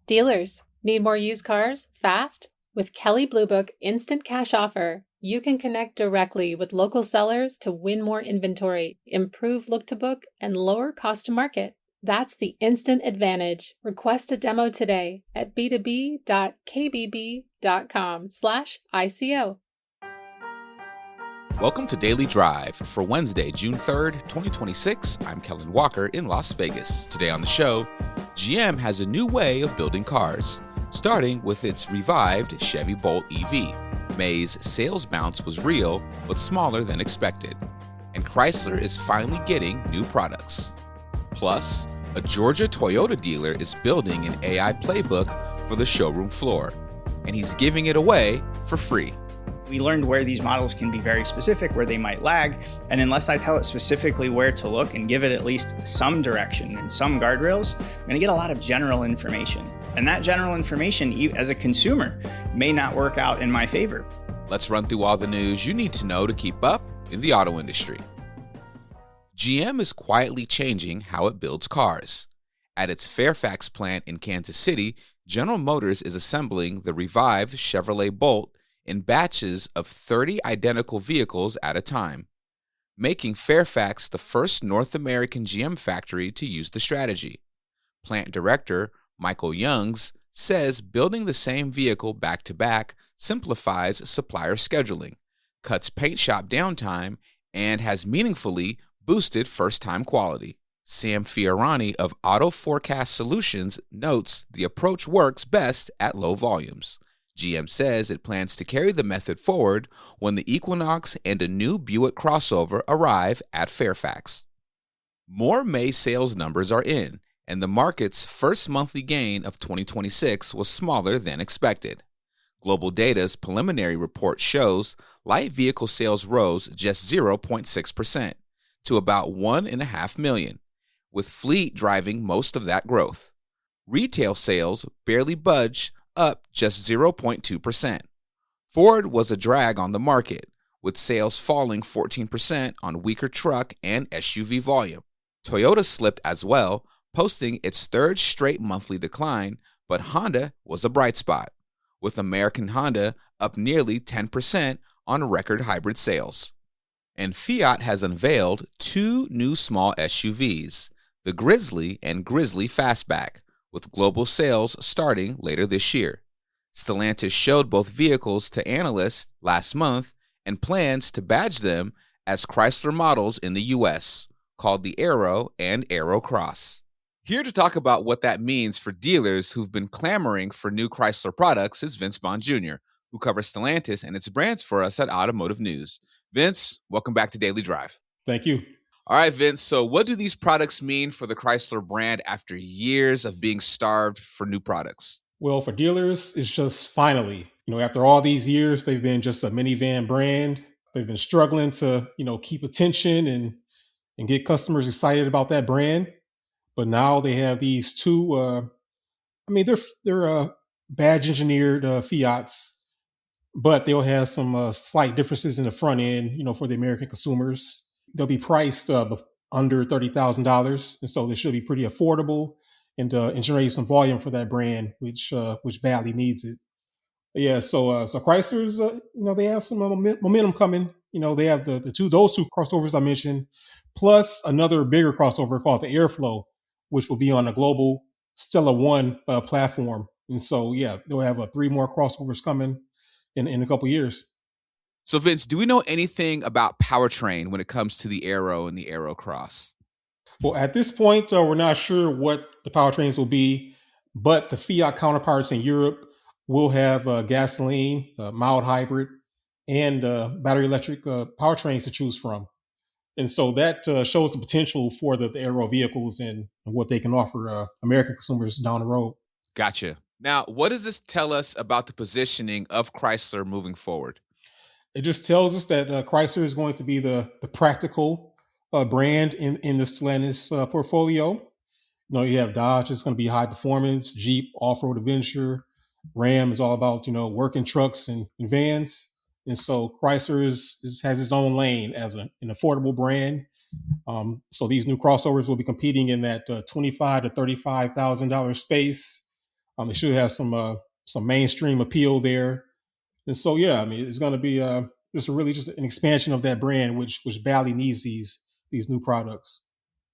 Dealers, need more used cars fast? With Kelley Blue Book Instant Cash Offer, you can connect directly with local sellers to win more inventory, improve look to book, and lower cost to market. That's the instant advantage. Request a demo today at b2b.kbb.com/ICO. Welcome to Daily Drive for Wednesday, June 3rd, 2026. I'm Kellen Walker in Las Vegas. Today on the show, GM has a new way of building cars, starting with its revived Chevy Bolt EV. May's sales bounce was real, but smaller than expected. And Chrysler is finally getting new products. Plus, a Georgia Toyota dealer is building an AI playbook for the showroom floor, and he's giving it away for free. We learned where these models can be very specific, where they might lag, and unless I tell it specifically where to look and give it at least some direction and some guardrails, I'm going to get a lot of general information. And that general information, as a consumer, may not work out in my favor. Let's run through all the news you need to know to keep up in the auto industry. GM is quietly changing how it builds cars. At its Fairfax plant in Kansas City, General Motors is assembling the revived Chevrolet Bolt in batches of 30 identical vehicles at a time, making Fairfax the first North American GM factory to use the strategy. Plant director Michael Youngs says building the same vehicle back-to-back simplifies supplier scheduling, cuts paint shop downtime, and has meaningfully boosted first-time quality. Sam Fiorani of Auto Forecast Solutions notes the approach works best at low volumes. GM says it plans to carry the method forward when the Equinox and a new Buick crossover arrive at Fairfax. More May sales numbers are in, and the market's first monthly gain of 2026 was smaller than expected. Global Data's preliminary report shows light vehicle sales rose just 0.6% to about 1.5 million, with fleet driving most of that growth. Retail sales barely budged, up just 0.2%. Ford was a drag on the market, with sales falling 14% on weaker truck and SUV volume. Toyota slipped as well, posting its third straight monthly decline, but Honda was a bright spot, with American Honda up nearly 10% on record hybrid sales. And Fiat has unveiled two new small SUVs, the Grizzly and Grizzly Fastback, with global sales starting later this year. Stellantis showed both vehicles to analysts last month and plans to badge them as Chrysler models in the U.S., called the Aero and Aero Cross. Here to talk about what that means for dealers who've been clamoring for new Chrysler products is Vince Bond Jr., who covers Stellantis and its brands for us at Automotive News. Vince, welcome back to Daily Drive. Thank you. All right, Vince. So what do these products mean for the Chrysler brand after years of being starved for new products? Well, for dealers, it's just finally, after all these years, they've been just a minivan brand. They've been struggling to, keep attention and get customers excited about that brand. But now they have these two, they're badge engineered Fiats, but they'll have some slight differences in the front end, for the American consumers. They'll be priced under $30,000, and so they should be pretty affordable and generate some volume for that brand, which badly needs it. But yeah, so Chrysler's, they have some momentum coming. They have those two crossovers I mentioned, plus another bigger crossover called the Airflow, which will be on the global Stella One platform. And so, yeah, they'll have 3 more crossovers coming in a couple years. So Vince, do we know anything about powertrain when it comes to the Aero and the Aero Cross? Well, at this point, we're not sure what the powertrains will be, but the Fiat counterparts in Europe will have gasoline, mild hybrid, and battery electric powertrains to choose from. And so that shows the potential for the Aero vehicles and what they can offer American consumers down the road. Gotcha. Now, what does this tell us about the positioning of Chrysler moving forward? It just tells us that Chrysler is going to be the practical brand in the Stellantis portfolio. You have Dodge, it's going to be high performance, Jeep, off-road adventure. Ram is all about, working trucks and vans. And so Chrysler has its own lane as an affordable brand. So these new crossovers will be competing in that $25,000 to $35,000 space. They should have some mainstream appeal there. And so, yeah, I mean, it's going to be just an expansion of that brand, which badly needs these new products.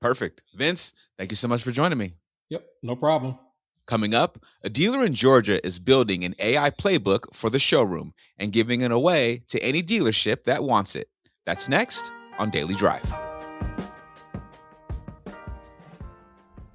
Perfect. Vince, thank you so much for joining me. Yep, no problem. Coming up, a dealer in Georgia is building an AI playbook for the showroom and giving it away to any dealership that wants it. That's next on Daily Drive.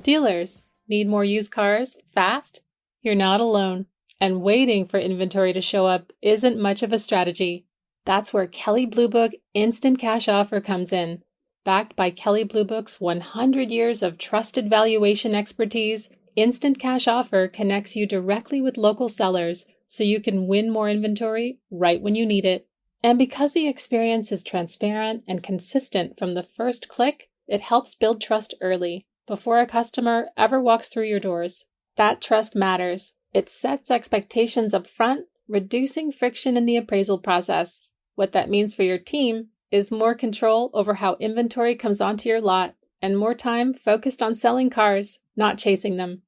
Dealers, need more used cars fast? You're not alone. And waiting for inventory to show up isn't much of a strategy. That's where Kelley Blue Book Instant Cash Offer comes in. Backed by Kelley Blue Book's 100 years of trusted valuation expertise, Instant Cash Offer connects you directly with local sellers so you can win more inventory right when you need it. And because the experience is transparent and consistent from the first click, it helps build trust early, before a customer ever walks through your doors. That trust matters. It sets expectations up front, reducing friction in the appraisal process. What that means for your team is more control over how inventory comes onto your lot and more time focused on selling cars, not chasing them.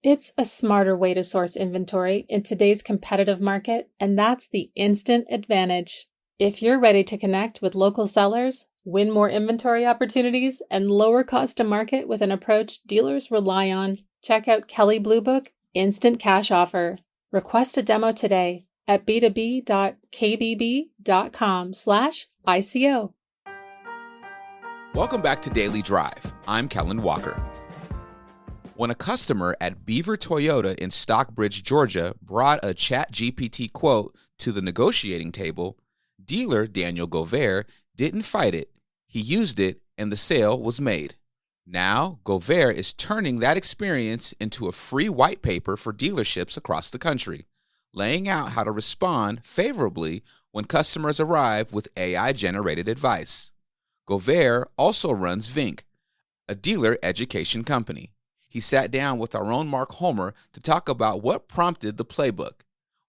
It's a smarter way to source inventory in today's competitive market, and that's the instant advantage. If you're ready to connect with local sellers, win more inventory opportunities, and lower cost to market with an approach dealers rely on, check out Kelley Blue Book Instant Cash Offer. Request a demo today at b2b.kbb.com/ICO. Welcome back to Daily Drive. I'm Kellen Walker. When a customer at Beaver Toyota in Stockbridge, Georgia, brought a ChatGPT quote to the negotiating table, dealer Daniel Gover didn't fight it. He used it, and the sale was made. Now, Gover is turning that experience into a free white paper for dealerships across the country, laying out how to respond favorably when customers arrive with AI-generated advice. Gover also runs Vink, a dealer education company. He sat down with our own Mark Homer to talk about what prompted the playbook,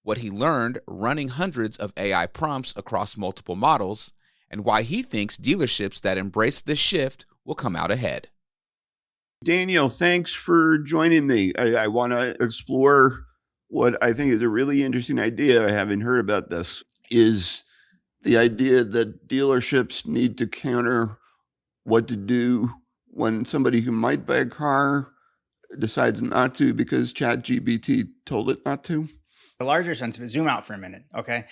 what he learned running hundreds of AI prompts across multiple models, and why he thinks dealerships that embrace this shift will come out ahead. Daniel, thanks for joining me. I want to explore what I think is a really interesting idea. I haven't heard about this, is the idea that dealerships need to counter what to do when somebody who might buy a car decides not to because ChatGPT told it not to. The larger sense of it, zoom out for a minute, okay?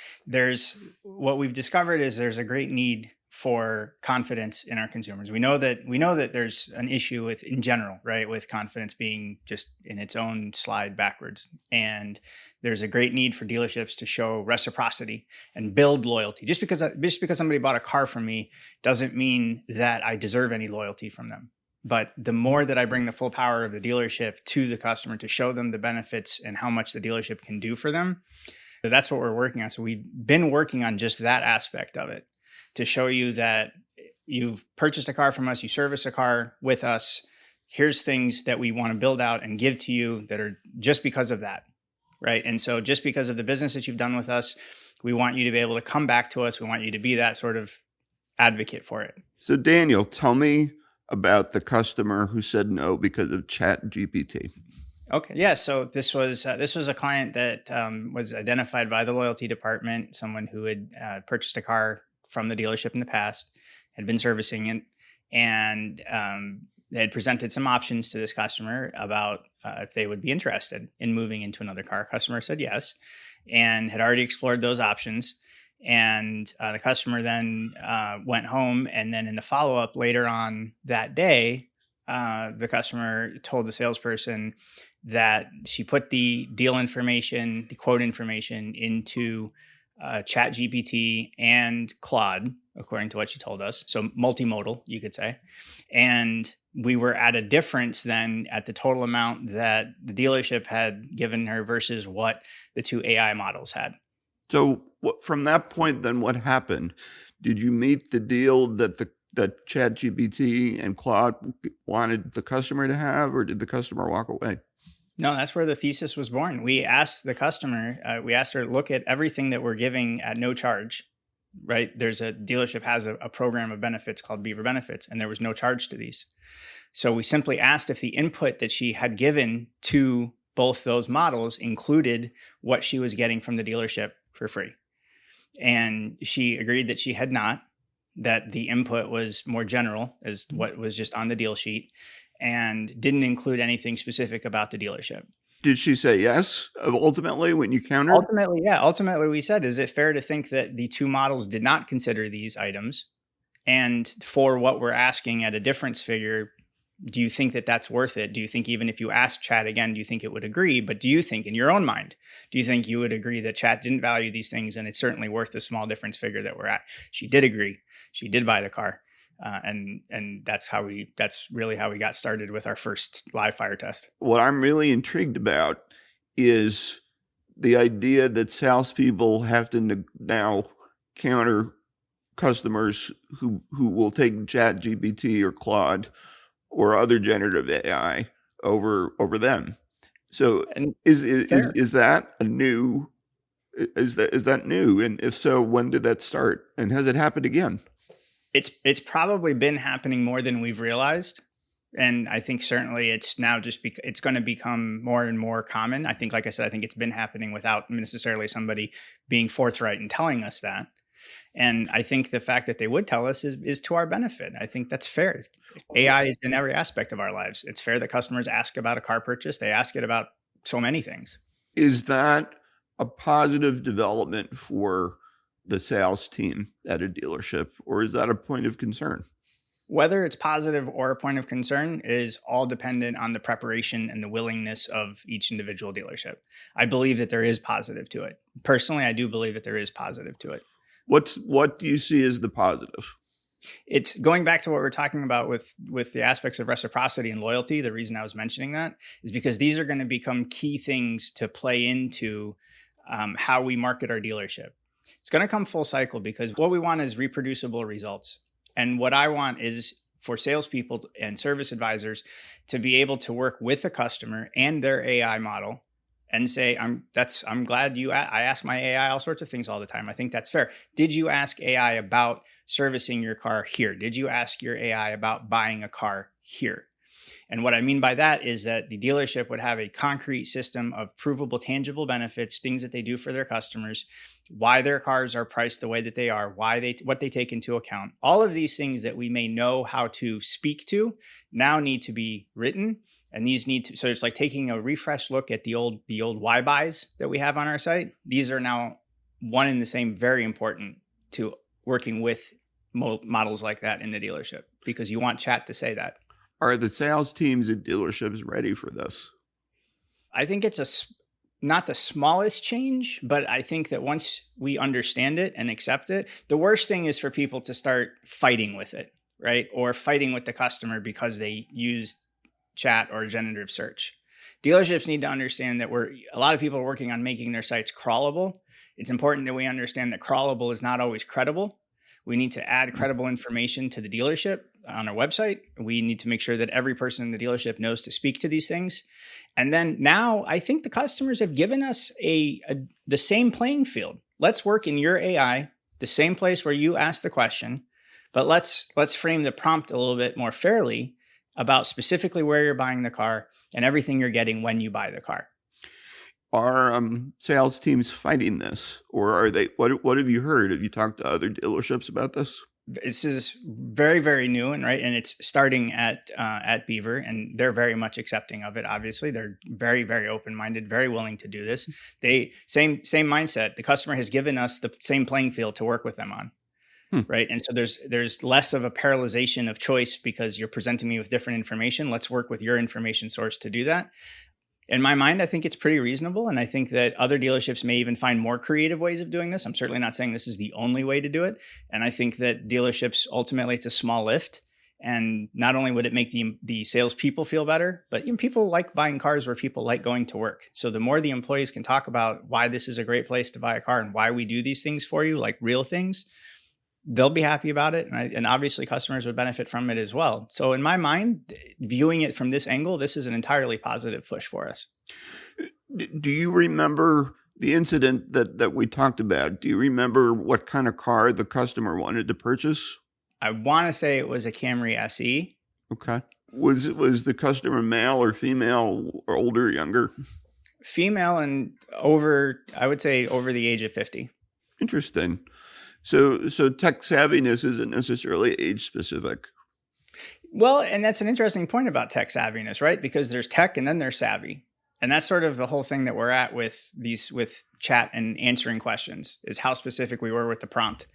What we've discovered is there's a great need for confidence in our consumers. We know that there's an issue with, in general, right, with confidence being just in its own slide backwards. And there's a great need for dealerships to show reciprocity and build loyalty. Just because somebody bought a car from me doesn't mean that I deserve any loyalty from them. But the more that I bring the full power of the dealership to the customer to show them the benefits and how much the dealership can do for them, that's what we're working on. So we've been working on just that aspect of it to show you that you've purchased a car from us, you service a car with us. Here's things that we want to build out and give to you that are just because of that, right? And so just because of the business that you've done with us, we want you to be able to come back to us. We want you to be that sort of advocate for it. So Daniel, tell me about the customer who said no because of ChatGPT. Okay, yeah. So this was a client that was identified by the loyalty department, someone who had purchased a car from the dealership in the past, had been servicing it, and they had presented some options to this customer about if they would be interested in moving into another car. Customer said yes, and had already explored those options. And the customer then went home, and then in the follow-up later on that day, the customer told the salesperson that she put the deal information, the quote information into ChatGPT and Claude, according to what she told us. So multimodal, you could say. And we were at a difference then at the total amount that the dealership had given her versus what the two AI models had. So from that point, then what happened? Did you meet the deal that that ChatGPT and Claude wanted the customer to have, or did the customer walk away? No, that's where the thesis was born. We asked the customer, we asked her to look at everything that we're giving at no charge, right? There's a dealership has a program of benefits called Beaver Benefits, and there was no charge to these. So we simply asked if the input that she had given to both those models included what she was getting from the dealership for free. And she agreed that she had not, that the input was more general as what was just on the deal sheet and didn't include anything specific about the dealership. Did she say yes ultimately when you countered? Ultimately, yeah. Ultimately, we said, is it fair to think that the two models did not consider these items? And for what we're asking at a difference figure, do you think that that's worth it? Do you think even if you ask Chat again, do you think it would agree? But do you think in your own mind, do you think you would agree that Chat didn't value these things and it's certainly worth the small difference figure that we're at? She did agree. She did buy the car. And that's really how we got started with our first live fire test. What I'm really intrigued about is the idea that salespeople have to now counter customers who will take ChatGPT or Claude or other generative AI over them. So is that a new? Is that new? And if so, when did that start? And has it happened again? It's probably been happening more than we've realized. And I think certainly it's now it's going to become more and more common. I think, like I said, I think it's been happening without necessarily somebody being forthright and telling us that. And I think the fact that they would tell us is to our benefit. I think that's fair. AI is in every aspect of our lives. It's fair that customers ask about a car purchase. They ask it about so many things. Is that a positive development for the sales team at a dealership, or is that a point of concern? Whether it's positive or a point of concern is all dependent on the preparation and the willingness of each individual dealership. I believe that there is positive to it. Personally, I do believe that there is positive to it. What do you see as the positive? It's going back to what we're talking about with the aspects of reciprocity and loyalty. The reason I was mentioning that is because these are going to become key things to play into how we market our dealership. It's going to come full cycle because what we want is reproducible results. And what I want is for salespeople and service advisors to be able to work with a customer and their AI model and say, I'm glad I ask my AI all sorts of things all the time. I think that's fair. Did you ask AI about servicing your car here? Did you ask your AI about buying a car here? And what I mean by that is that the dealership would have a concrete system of provable, tangible benefits, things that they do for their customers, why their cars are priced the way that they are, what they take into account. All of these things that we may know how to speak to now need to be written. And these so it's like taking a refresh look at the old why buys that we have on our site. These are now one and the same, very important to working with models like that in the dealership, because you want Chat to say that. Are the sales teams at dealerships ready for this? I think it's not the smallest change, but I think that once we understand it and accept it, the worst thing is for people to start fighting with it, right? Or fighting with the customer because they used Chat or generative search. Dealerships need to understand that a lot of people are working on making their sites crawlable. It's important that we understand that crawlable is not always credible. We need to add credible information to the dealership on our website. We need to make sure that every person in the dealership knows to speak to these things. And then now I think the customers have given us the same playing field. Let's work in your AI, the same place where you ask the question, but let's frame the prompt a little bit more fairly about specifically where you're buying the car and everything you're getting when you buy the car. Are sales teams fighting this, or are they? What have you heard? Have you talked to other dealerships about this? This is very, very new, and it's starting at Beaver, and they're very much accepting of it. Obviously, they're very, very open-minded, very willing to do this. They same mindset. The customer has given us the same playing field to work with them on, right? And so there's less of a parallelization of choice because you're presenting me with different information. Let's work with your information source to do that. In my mind, I think it's pretty reasonable. And I think that other dealerships may even find more creative ways of doing this. I'm certainly not saying this is the only way to do it. And I think that dealerships, ultimately, it's a small lift. And not only would it make the salespeople feel better, but people like buying cars where people like going to work. So the more the employees can talk about why this is a great place to buy a car and why we do these things for you, like real things, they'll be happy about it. And obviously customers would benefit from it as well. So in my mind, viewing it from this angle, this is an entirely positive push for us. Do you remember the incident that we talked about? Do you remember what kind of car the customer wanted to purchase? I want to say it was a Camry SE. Okay. Was the customer male or female, or older or younger? female and I would say over the age of 50. Interesting. So tech savviness isn't necessarily age specific. Well, and that's an interesting point about tech savviness, right? Because there's tech and then there's savvy. And that's sort of the whole thing that we're at with chat and answering questions, is how specific we were with the prompt.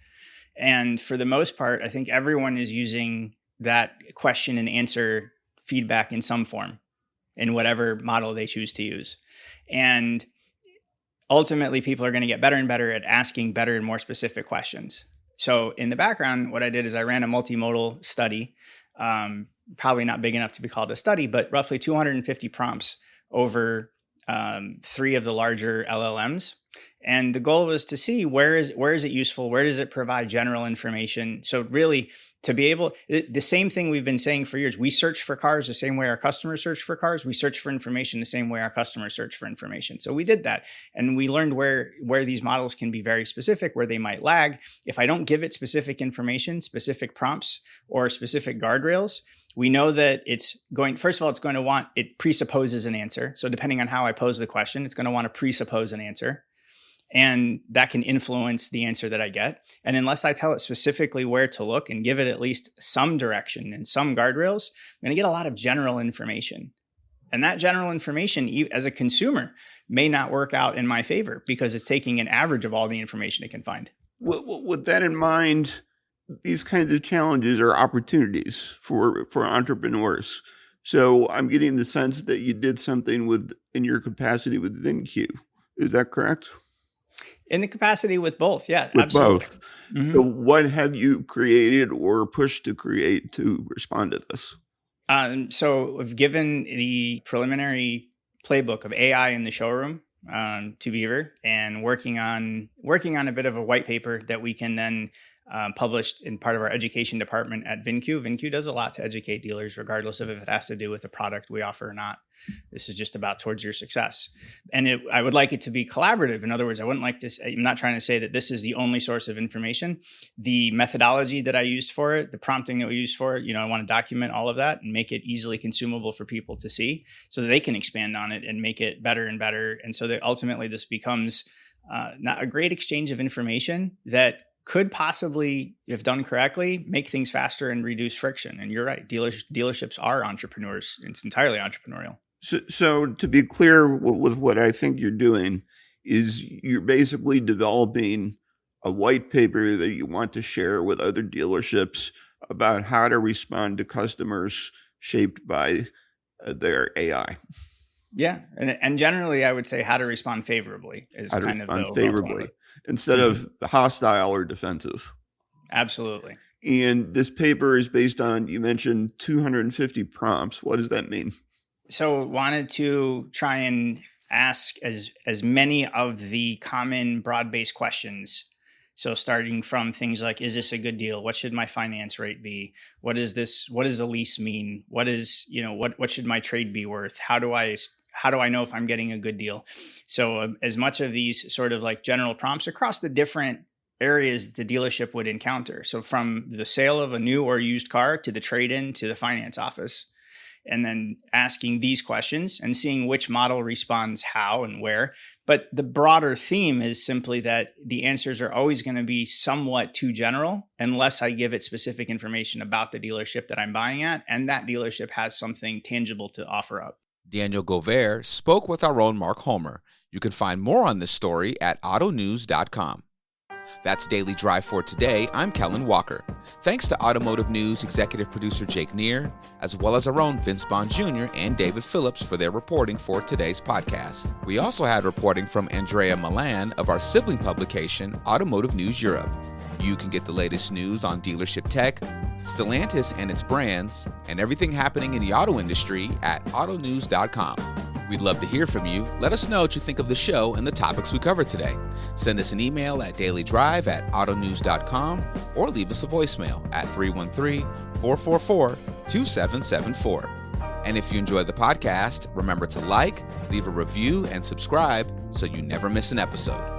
And for the most part, I think everyone is using that question and answer feedback in some form in whatever model they choose to use. And ultimately, people are going to get better and better at asking better and more specific questions. So in the background, what I did is I ran a multimodal study, probably not big enough to be called a study, but roughly 250 prompts over 3 of the larger LLMs. And the goal was to see where is it useful? Where does it provide general information? So really, to be able, the same thing we've been saying for years, we search for cars the same way our customers search for cars. We search for information the same way our customers search for information. So we did that. And we learned where these models can be very specific, where they might lag. If I don't give it specific information, specific prompts, or specific guardrails, we know that first of all, it presupposes an answer. So depending on how I pose the question, it's going to want to presuppose an answer. And that can influence the answer that I get. And unless I tell it specifically where to look and give it at least some direction and some guardrails, I'm going to get a lot of general information. And that general information, as a consumer, may not work out in my favor because it's taking an average of all the information it can find. With that in mind, these kinds of challenges are opportunities for entrepreneurs. So I'm getting the sense that you did something in your capacity with VinQ. Is that correct? In the capacity with both, yeah, with absolutely. Both. Mm-hmm. So what have you created or pushed to create to respond to this? So we've given the preliminary playbook of AI in the showroom to Beaver, and working on a bit of a white paper that we can then publish in part of our education department at VinQ. VinQ does a lot to educate dealers, regardless of if it has to do with the product we offer or not. This is just about towards your success. And I would like it to be collaborative. In other words, I'm not trying to say that this is the only source of information. The methodology that I used for it, the prompting that we used for it, I want to document all of that and make it easily consumable for people to see so that they can expand on it and make it better and better. And so that ultimately this becomes not a great exchange of information that could possibly, if done correctly, make things faster and reduce friction. And you're right, dealerships are entrepreneurs. It's entirely entrepreneurial. So to be clear with what I think you're doing is you're basically developing a white paper that you want to share with other dealerships about how to respond to customers shaped by their AI. Yeah. And generally, I would say how to respond favorably is kind of the favorably instead of hostile or defensive. Absolutely. And this paper is based on, you mentioned 250 prompts. What does that mean? So wanted to try and ask as many of the common broad-based questions. So starting from things like, is this a good deal? What should my finance rate be? What does a lease mean? What should my trade be worth? How do I know if I'm getting a good deal? So as much of these sort of like general prompts across the different areas that the dealership would encounter. So from the sale of a new or used car to the trade-in to the finance office. And then asking these questions and seeing which model responds how and where. But the broader theme is simply that the answers are always going to be somewhat too general unless I give it specific information about the dealership that I'm buying at, and that dealership has something tangible to offer up. Daniel Gover spoke with our own Mark Homer. You can find more on this story at autonews.com. That's Daily Drive for today. I'm Kellen Walker. Thanks to Automotive News executive producer Jake Neer, as well as our own Vince Bond Jr. and David Phillips for their reporting for today's podcast. We also had reporting from Andrea Milan of our sibling publication, Automotive News Europe. You can get the latest news on dealership tech, Stellantis and its brands, and everything happening in the auto industry at autonews.com. We'd love to hear from you. Let us know what you think of the show and the topics we covered today. Send us an email at dailydrive@autonews.com or leave us a voicemail at 313-444-2774. And if you enjoyed the podcast, remember to like, leave a review, and subscribe so you never miss an episode.